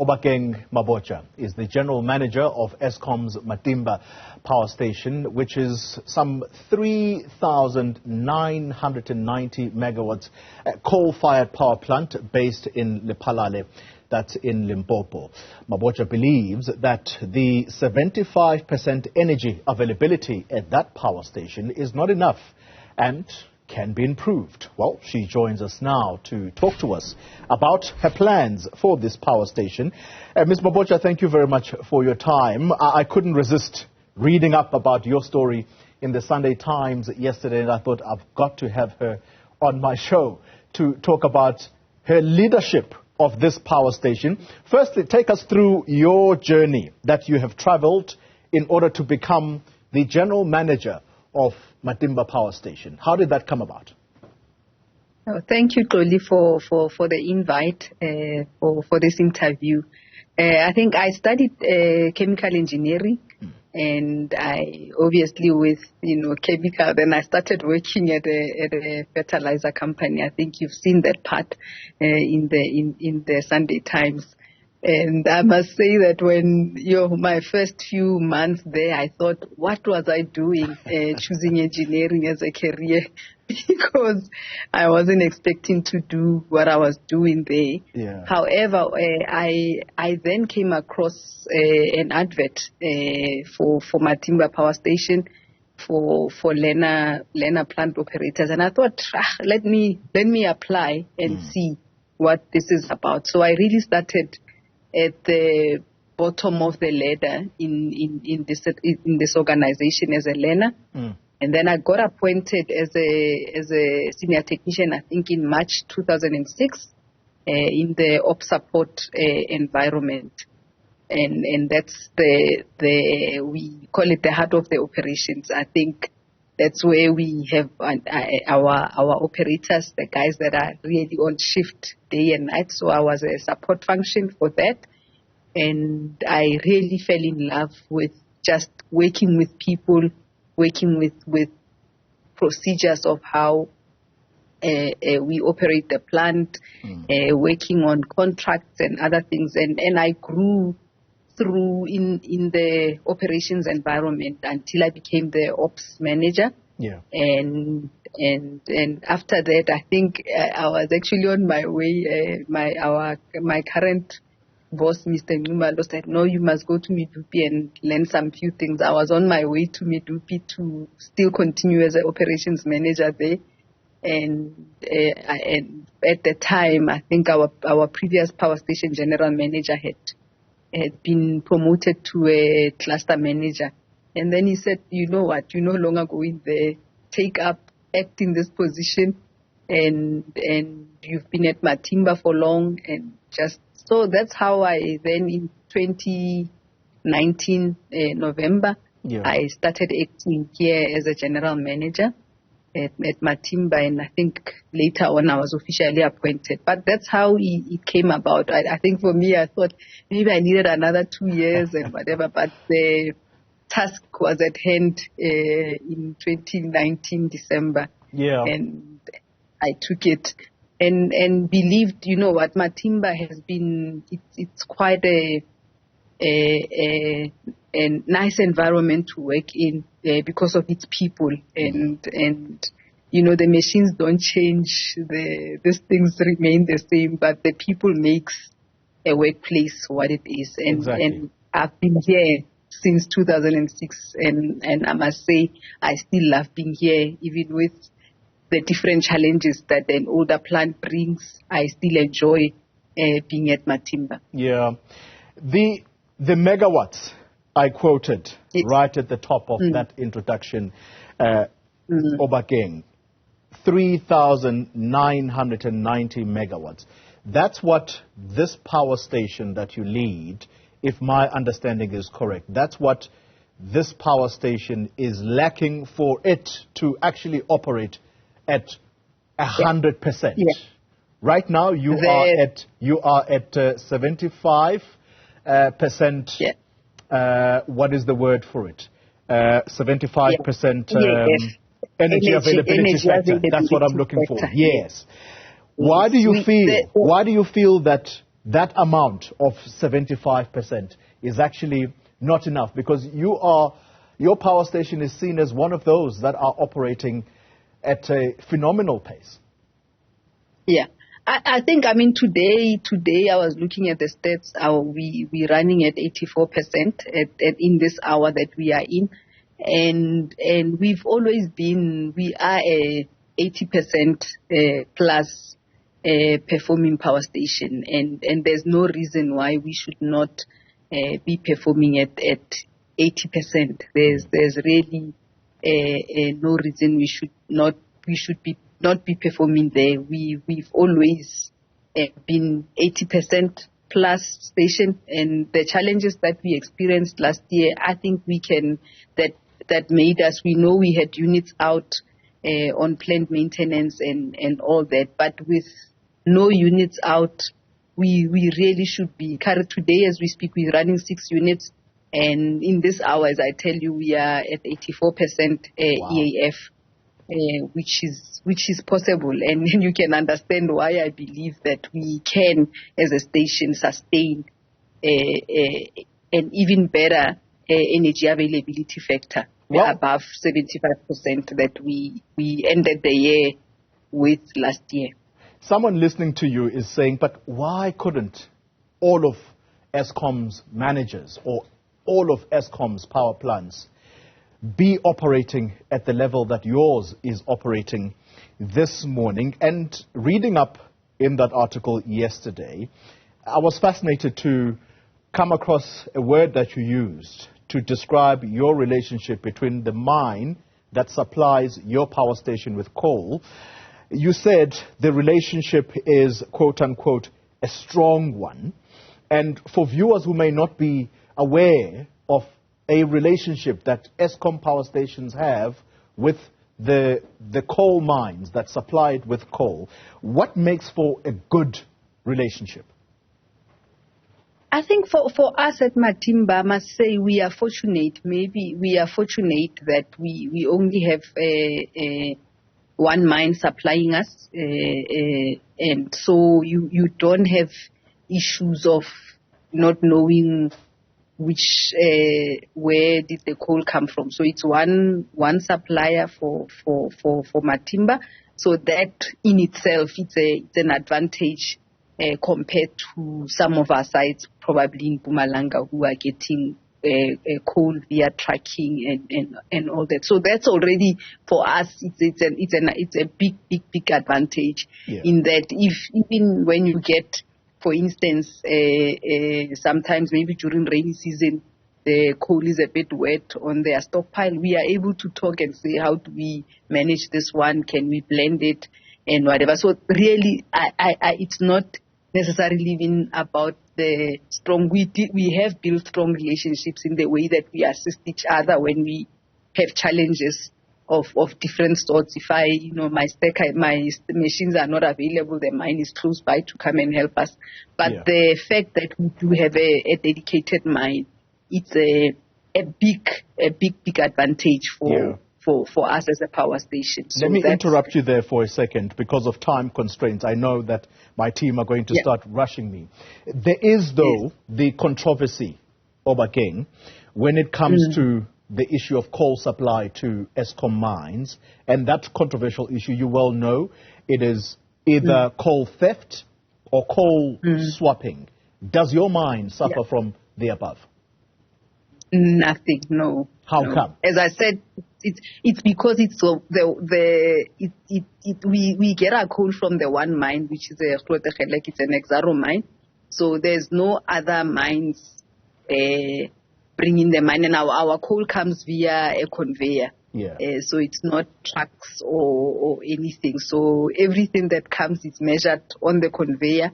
Obakeng Mabotja is the general manager of Eskom's Matimba power station, which is some 3,990 megawatts coal-fired power plant based in Lephalale, that's in Limpopo. Mabotja believes that the 75% energy availability at that power station is not enough and can be improved. Well, she joins us now to talk to us about her plans for this power station. Ms. Mabotja, thank you very much for your time. I couldn't resist reading up about your story in the Sunday Times yesterday, and I thought I've got to have her on my show to talk about her leadership of this power station. Firstly, take us through your journey that you have traveled in order to become the general manager of Matimba Power Station. How did that come about? Oh, thank you, Toli, for the invite for this interview. I think I studied chemical engineering, and I obviously with chemical. Then I started working at a fertilizer company. I think you've seen that part in the Sunday Times. And I must say that when my first few months there, I thought, what was I doing choosing engineering as a career? Because I wasn't expecting to do what I was doing there. Yeah. However, I then came across an advert for Matimba Power Station for Lena plant operators, and I thought, let me apply and see what this is about. So I really started at the bottom of the ladder in this organization as a learner. And then I got appointed as a senior technician, I think in March 2006, in the op support environment. And that's we call it the heart of the operations. I think that's where we have our operators, the guys that are really on shift day and night. So I was a support function for that. And I really fell in love with just working with people, working with procedures of how we operate the plant, working on contracts and other things. And I grew through in the operations environment until I became the ops manager. Yeah. And after that, I think I was actually on my way. My current boss, Mr. Numalo, said, no, you must go to Medupi and learn some few things. I was on my way to Medupi to still continue as an operations manager there. And at the time, I think our previous power station general manager had been promoted to a cluster manager. And then he said, you know what, you're no longer going there. Act in this position. And you've been at Matimba for long. And so that's how I then in 2019, November, I started acting here as a general manager at Matimba. And I think later on I was officially appointed. But that's how it came about. I think for me, I thought maybe I needed another 2 years and whatever. But the task was at hand in 2019, December. Yeah. And I took it and believed, what Matimba has been, it's quite a nice environment to work in because of its people. And the machines don't change, these things remain the same, but the people makes a workplace what it is. And I've been here since 2006, and I must say I still love being here, even with the different challenges that an older plant brings. I still enjoy being at Matimba. Yeah. The megawatts I quoted right at the top of that introduction, Obakeng, 3,990 megawatts. That's what this power station that you lead, if my understanding is correct, that's what this power station is lacking for it to actually operate at 100%. Yeah. Right now, you are at 75%. What is the word for it? 75% energy availability factor. That's what I'm looking for. Yes. Why do you feel that that amount of 75% is actually not enough, because your power station is seen as one of those that are operating at a phenomenal pace. Yeah. I think, today I was looking at the stats. We're running at 84% in this hour that we are in. And we've always we are a 80% plus performing power station. And there's no reason why we should not be performing at 80%. There's really no reason we should not be performing there. We've always been 80% plus station, and the challenges that we experienced last year, I think that made us, we know we had units out on plant maintenance and all that, but with no units out, we really should be. Today as we speak, we're running 6 units, and in this hour, as I tell you, we are at 84% EAF. Which is possible, and you can understand why I believe that we can, as a station, sustain an even better energy availability factor, above 75% that we ended the year with last year. Someone listening to you is saying, but why couldn't all of Eskom's managers or all of Eskom's power plants be operating at the level that yours is operating this morning? And reading up in that article yesterday, I was fascinated to come across a word that you used to describe your relationship between the mine that supplies your power station with coal. You said the relationship is, quote unquote, a strong one. And for viewers who may not be aware of a relationship that Eskom power stations have with the coal mines that supply it with coal, what makes for a good relationship? I think for us at Matimba, I must say we are fortunate. Maybe we are fortunate that we only have one mine supplying us, and so you don't have issues of not knowing where did the coal come from. So it's one supplier for Matimba. So that in itself, it's an advantage compared to some of our sites, probably in Mpumalanga, who are getting coal via trucking and all that. So that's already for us. It's a big advantage, in that even when you get, for instance, sometimes maybe during rainy season, the coal is a bit wet on their stockpile, we are able to talk and say, how do we manage this one? Can we blend it and whatever? So really, it's not necessarily even about the strong. We have built strong relationships in the way that we assist each other when we have challenges of different sorts. If my machines are not available, the mine is close by to come and help us. But the fact that we do have a dedicated mine, it's a big advantage for us as a power station. So let me interrupt you there for a second because of time constraints. I know that my team are going to start rushing me. There is, though, the controversy, Obakeng, when it comes to the issue of coal supply to Eskom mines, and that controversial issue, you well know, it is either coal theft or coal swapping. Does your mine suffer from the above? Nothing, no. How come? As I said, it's because we get our coal from the one mine, which is it's an Newzroom mine. So there's no other mines bringing the mine, and our coal comes via a conveyor. So it's not trucks or anything. So everything that comes is measured on the conveyor,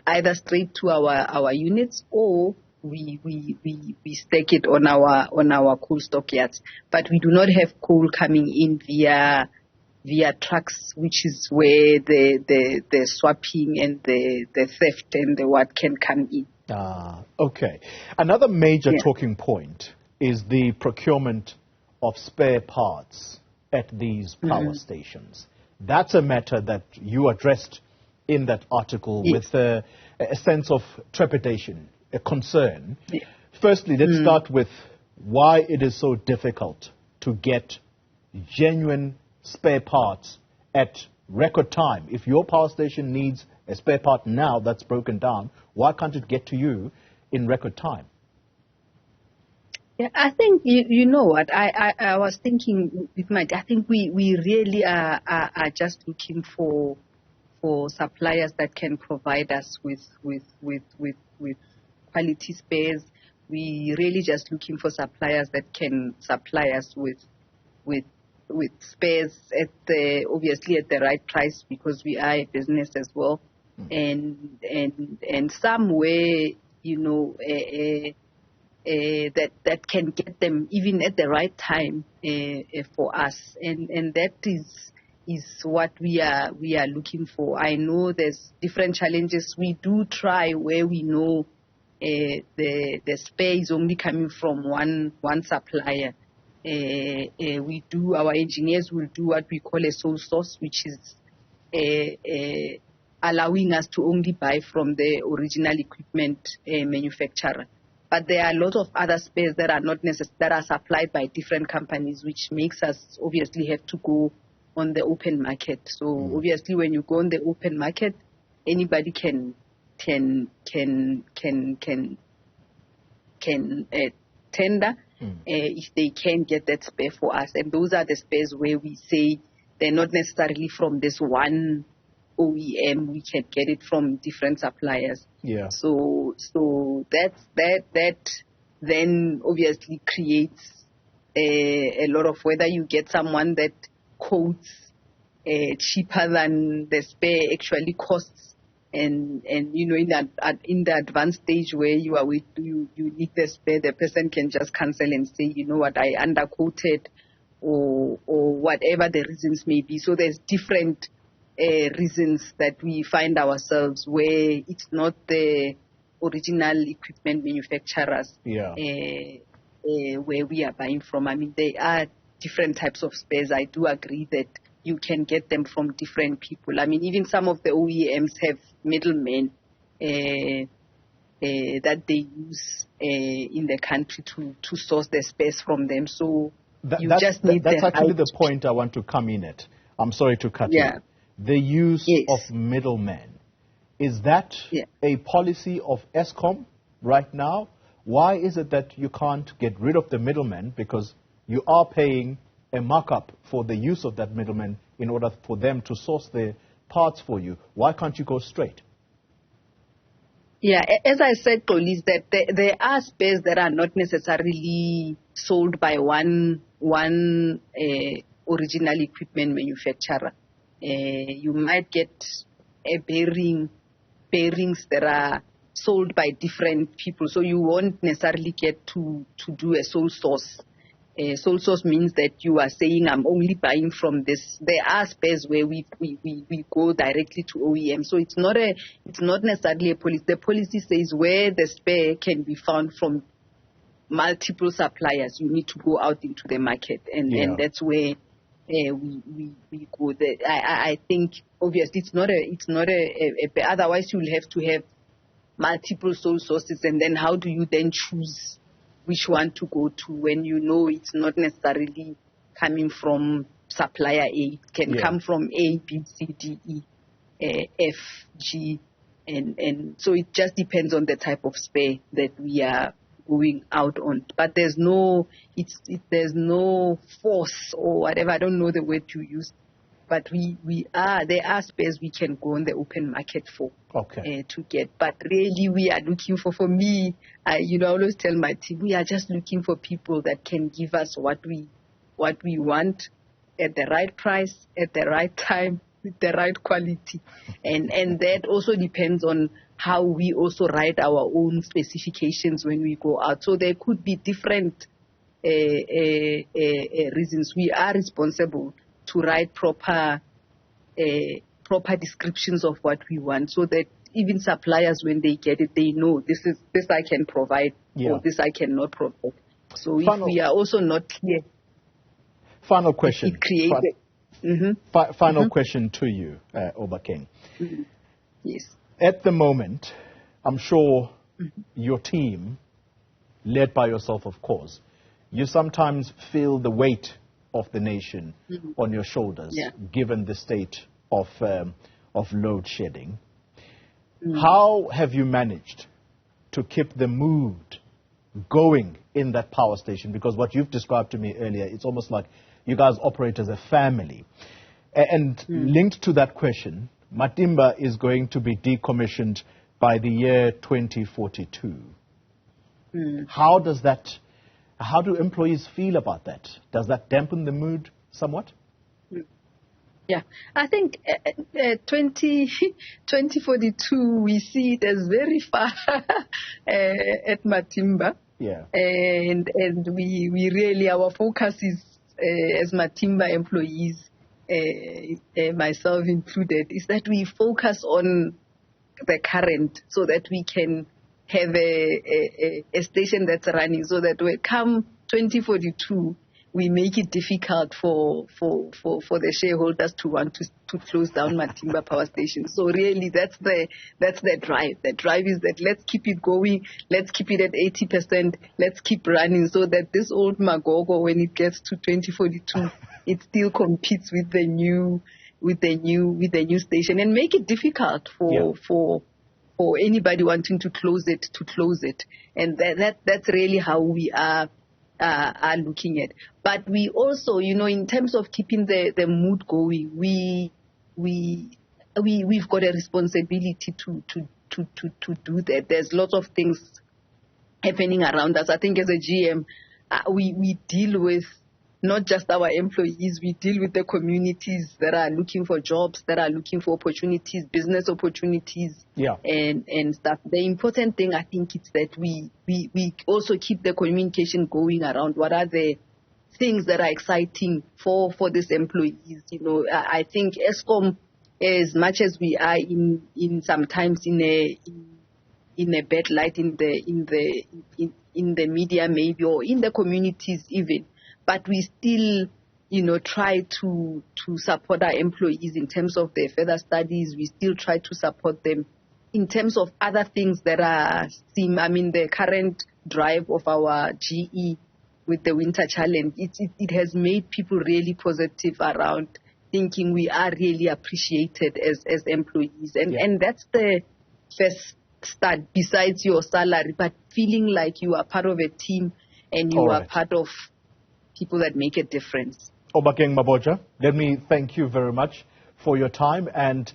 either straight to our units, or we stack it on our coal stockyards. But we do not have coal coming in via trucks, which is where the swapping and the theft and the what can come in. Okay. Another major talking point is the procurement of spare parts at these power stations. That's a matter that you addressed in that article with a sense of trepidation, a concern. Yeah. Firstly, let's start with why it is so difficult to get genuine spare parts at record time. If your power station needs a spare part now that's broken down, why can't it get to you in record time? Yeah, I think, you know what, I was thinking with I think we really are just looking for suppliers that can provide us with quality spares. We really just looking for suppliers that can supply us with spares obviously at the right price, because we are a business as well, and somewhere, you know, that can get them even at the right time for us, and that is what we are looking for. I know there's different challenges. We do try where we know the spare is only coming from one supplier. Our engineers will do what we call a sole source, which is allowing us to only buy from the original equipment manufacturer. But there are a lot of other spares that are not that are supplied by different companies, which makes us obviously have to go on the open market. So obviously, when you go on the open market, anybody can tender if they can get that spare for us. And those are the spares where we say they're not necessarily from this one OEM. We can get it from different suppliers. Yeah. So that then obviously creates a lot of, whether you get someone that quotes cheaper than the spare actually costs, and you know, in the advanced stage where you need the spare, the person can just cancel and say, you know what, I underquoted, or whatever the reasons may be. So there's different reasons that we find ourselves where it's not the original equipment manufacturers where we are buying from. I mean, there are different types of spares. I do agree that you can get them from different people. I mean, even some of the OEMs have middlemen that they use in the country to source their spares from them. So that's actually the point I want to come in at. I'm sorry to cut you. The use of middlemen. Is that a policy of Eskom right now? Why is it that you can't get rid of the middlemen? Because you are paying a markup for the use of that middleman in order for them to source the parts for you. Why can't you go straight? Yeah, as I said, police, that there are spares that are not necessarily sold by one original equipment manufacturer. You might get bearings that are sold by different people, so you won't necessarily get to do a sole source. Sole source means that you are saying, I'm only buying from this. There are spares where we go directly to OEM, so it's not necessarily a policy. The policy says where the spare can be found from multiple suppliers, you need to go out into the market, and that's where we go there. I think obviously it's not a otherwise you'll have to have multiple sole sources, and then how do you then choose which one to go to when you know it's not necessarily coming from supplier A? It can come from A, B, C, D, E, F, G, and so it just depends on the type of spare that we are going out on. But there's no force or whatever. I don't know the word to use. But there are spares we can go on the open market for to get. But really, we are looking for me, I always tell my team, we are just looking for people that can give us what we want at the right price, at the right time, with the right quality. And that also depends on how we also write our own specifications when we go out. So there could be different reasons. We are responsible to write proper descriptions of what we want, so that even suppliers, when they get it, they know this I can provide, or this I cannot provide. So if we are also not clear. Final question. Final question to you, Obakeng. Yes. At the moment, I'm sure your team, led by yourself, of course, you sometimes feel the weight of the nation on your shoulders, given the state of load shedding. How have you managed to keep the mood going in that power station? Because what you've described to me earlier, it's almost like you guys operate as a family. And linked to that question, Matimba is going to be decommissioned by the year 2042. How do employees feel about that? Does that dampen the mood somewhat? Yeah, I think 2042, we see it as very far at Matimba. Yeah. And we really, our focus is, as Matimba employees, myself included, is that we focus on the current so that we can have a station that's running, so that when come 2042, we make it difficult for the shareholders to want to close down Matimba Power Station. So really, that's the drive. The drive is that let's keep it going, let's keep it at 80%, let's keep running, so that this old Magogo, when it gets to 2042, it still competes with the new station, and make it difficult for anybody wanting to close it. And that's really how we are looking at. But we also, in terms of keeping the mood going, we've got a responsibility to do that. There's lots of things happening around us. I think as a GM, we deal with not just our employees, we deal with the communities that are looking for jobs, that are looking for opportunities, business opportunities, and stuff. The important thing, I think, is that we also keep the communication going around what are the things that are exciting for these employees. I think Eskom, as much as we are in sometimes in a bad light in the media maybe, or in the communities even, but we still, try to support our employees in terms of their further studies. We still try to support them in terms of other things that are the current drive of our GE with the Winter Challenge. It has made people really positive around thinking we are really appreciated as employees. And that's the first start, besides your salary, but feeling like you are part of a team and you are part of people that make a difference. Obakeng Mabotja, let me thank you very much for your time, and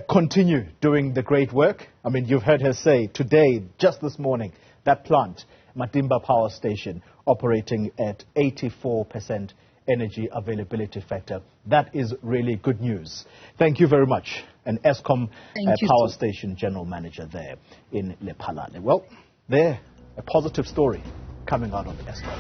continue doing the great work. You've heard her say today, just this morning, that plant, Matimba Power Station, operating at 84% energy availability factor. That is really good news. Thank you very much. An Eskom Power Station General Manager there in Lephalale. Well, there, a positive story coming out of Eskom.